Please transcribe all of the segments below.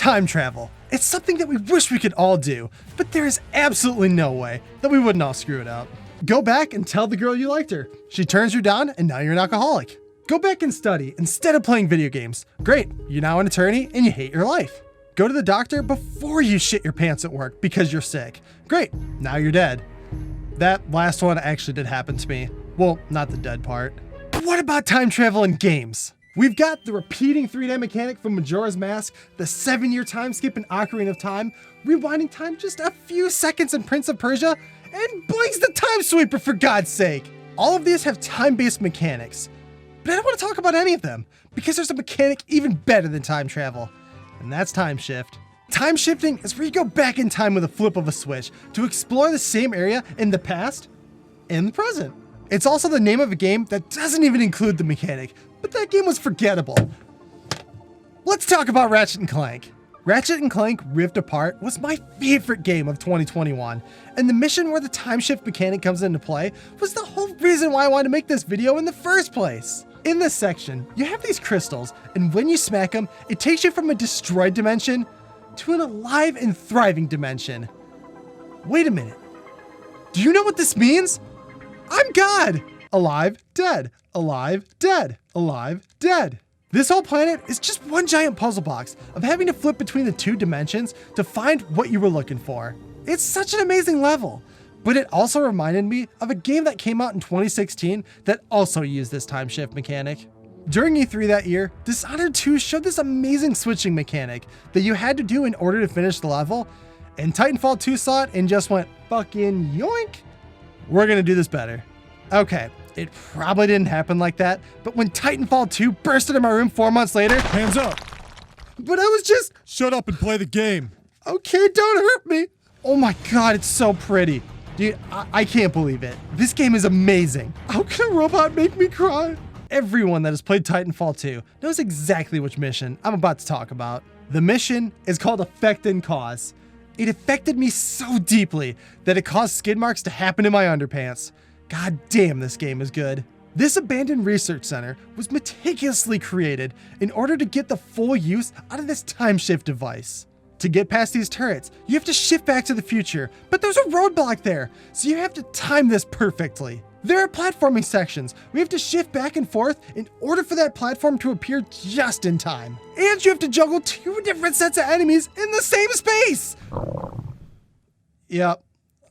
time travel. It's something that we wish we could all do, but there is absolutely no way that we wouldn't all screw it up. Go back and tell the girl you liked her. She turns you down and now you're an alcoholic. Go back and study instead of playing video games. Great, you're now an attorney and you hate your life. Go to the doctor before you shit your pants at work because you're sick. Great, now you're dead. That last one actually did happen to me. Well, not the dead part. But what about time travel in games? We've got the repeating 3D mechanic from Majora's Mask, the 7-year time skip in Ocarina of Time, rewinding time just a few seconds in Prince of Persia, and Blink's the Time Sweeper for God's sake. All of these have time-based mechanics, but I don't want to talk about any of them because there's a mechanic even better than time travel, and that's time shift. Time shifting is where you go back in time with a flip of a switch to explore the same area in the past and the present. It's also the name of a game that doesn't even include the mechanic, but that game was forgettable. Let's talk about Ratchet and Clank. Ratchet and Clank Rift Apart was my favorite game of 2021, and the mission where the time shift mechanic comes into play was the whole reason why I wanted to make this video in the first place. In this section, you have these crystals, and when you smack them, it takes you from a destroyed dimension to an alive and thriving dimension. Wait a minute. Do you know what this means? I'm God! Alive, dead, alive, dead, alive, dead. This whole planet is just one giant puzzle box of having to flip between the two dimensions to find what you were looking for. It's such an amazing level, but it also reminded me of a game that came out in 2016 that also used this time shift mechanic. During E3 that year, Dishonored 2 showed this amazing switching mechanic that you had to do in order to finish the level, and Titanfall 2 saw it and just went, fucking yoink, we're gonna do this better. Okay, it probably didn't happen like that, but when Titanfall 2 bursted in my room 4 months later, Hands up! but I was just, Shut up and play the game. okay, don't hurt me. Oh my God, it's so pretty. Dude, I can't believe it. This game is amazing. How can a robot make me cry? Everyone that has played Titanfall 2 knows exactly which mission I'm about to talk about. The mission is called Effect and Cause. It affected me so deeply that it caused skid marks to happen in my underpants. God damn, this game is good. This abandoned research center was meticulously created in order to get the full use out of this time shift device. To get past these turrets, you have to shift back to the future, but there's a roadblock there, so you have to time this perfectly. There are platforming sections. We have to shift back and forth in order for that platform to appear just in time. And you have to juggle 2 different sets of enemies in the same space. Yep,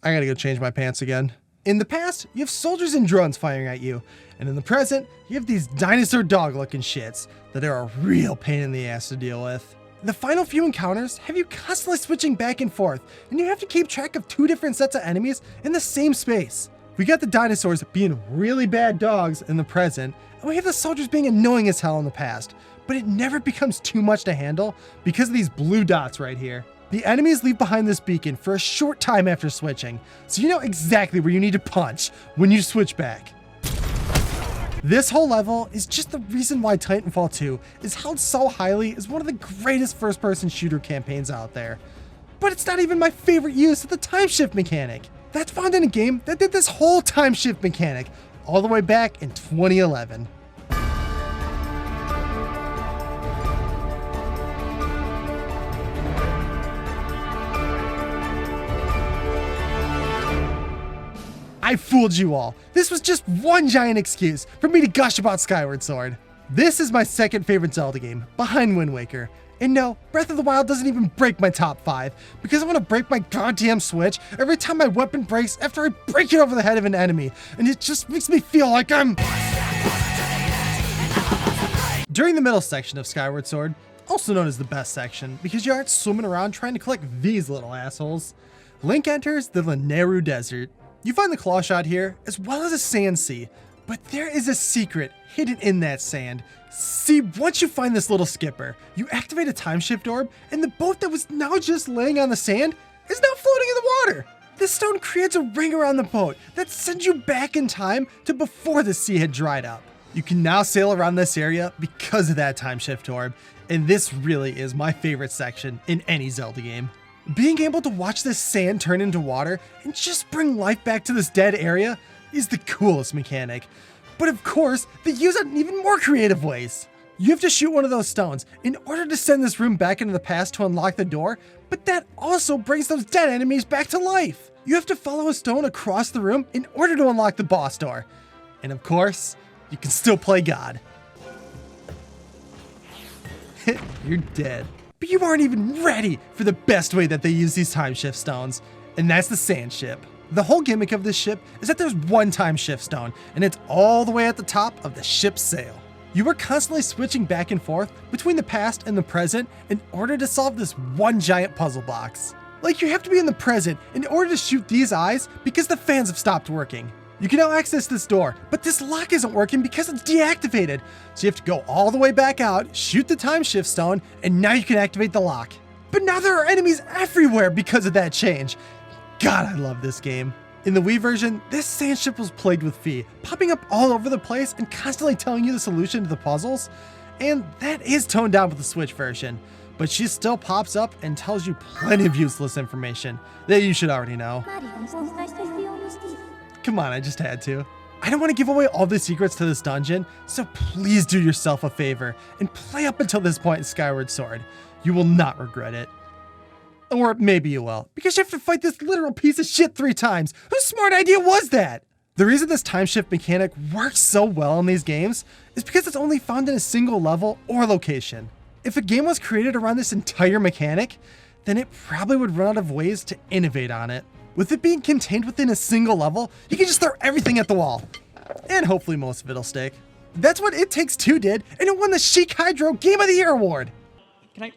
I gotta go change my pants again. In the past, you have soldiers and drones firing at you, and in the present, you have these dinosaur dog-looking shits that are a real pain in the ass to deal with. The final few encounters have you constantly switching back and forth, and you have to keep track of 2 different sets of enemies in the same space. We got the dinosaurs being really bad dogs in the present, and we have the soldiers being annoying as hell in the past, but it never becomes too much to handle because of these blue dots right here. The enemies leave behind this beacon for a short time after switching, so you know exactly where you need to punch when you switch back. This whole level is just the reason why Titanfall 2 is held so highly as one of the greatest first-person shooter campaigns out there. But it's not even my favorite use of the time shift mechanic. That's found in a game that did this whole time shift mechanic all the way back in 2011. I fooled you all. This was just one giant excuse for me to gush about Skyward Sword. This is my second favorite Zelda game, behind Wind Waker. And no, Breath of the Wild doesn't even break my top 5, because I want to break my goddamn Switch every time my weapon breaks after I break it over the head of an enemy, and it just makes me feel like I'm... During the middle section of Skyward Sword, also known as the best section, because you aren't swimming around trying to collect these little assholes, Link enters the Lanayru Desert. You find the claw shot here, as well as a sand sea, but there is a secret hidden in that sand. See, once you find this little skipper, you activate a time shift orb, and the boat that was now just laying on the sand is now floating in the water. This stone creates a ring around the boat that sends you back in time to before the sea had dried up. You can now sail around this area because of that time shift orb, and this really is my favorite section in any Zelda game. Being able to watch this sand turn into water and just bring life back to this dead area is the coolest mechanic. But of course, they use it in even more creative ways. You have to shoot one of those stones in order to send this room back into the past to unlock the door, but that also brings those dead enemies back to life. You have to follow a stone across the room in order to unlock the boss door. And of course, you can still play God. You're dead. But you aren't even ready for the best way that they use these time shift stones, and that's the sand ship. The whole gimmick of this ship is that there's one time shift stone, and it's all the way at the top of the ship's sail. You are constantly switching back and forth between the past and the present in order to solve this one giant puzzle box. Like, you have to be in the present in order to shoot these eyes because the fans have stopped working. You can now access this door, but this lock isn't working because it's deactivated. So you have to go all the way back out, shoot the time shift stone, and now you can activate the lock. But now there are enemies everywhere because of that change. God, I love this game. In the Wii version, this sand ship was plagued with Fi, popping up all over the place and constantly telling you the solution to the puzzles. And that is toned down with the Switch version, but she still pops up and tells you plenty of useless information that you should already know. Come on, I just had to. I don't want to give away all the secrets to this dungeon, so please do yourself a favor and play up until this point in Skyward Sword. You will not regret it. Or maybe you will, because you have to fight this literal piece of shit 3 times. Whose smart idea was that? The reason this time shift mechanic works so well in these games is because it's only found in a single level or location. If a game was created around this entire mechanic, then it probably would run out of ways to innovate on it. With it being contained within a single level, you can just throw everything at the wall. And hopefully most of it'll stick. That's what It Takes Two did, and it won the Chic Hydro Game of the Year award. Can I?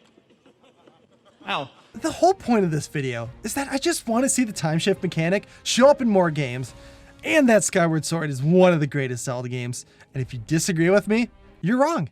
Ow. The whole point of this video is that I just want to see the time shift mechanic show up in more games, and that Skyward Sword is one of the greatest Zelda games, and if you disagree with me, you're wrong.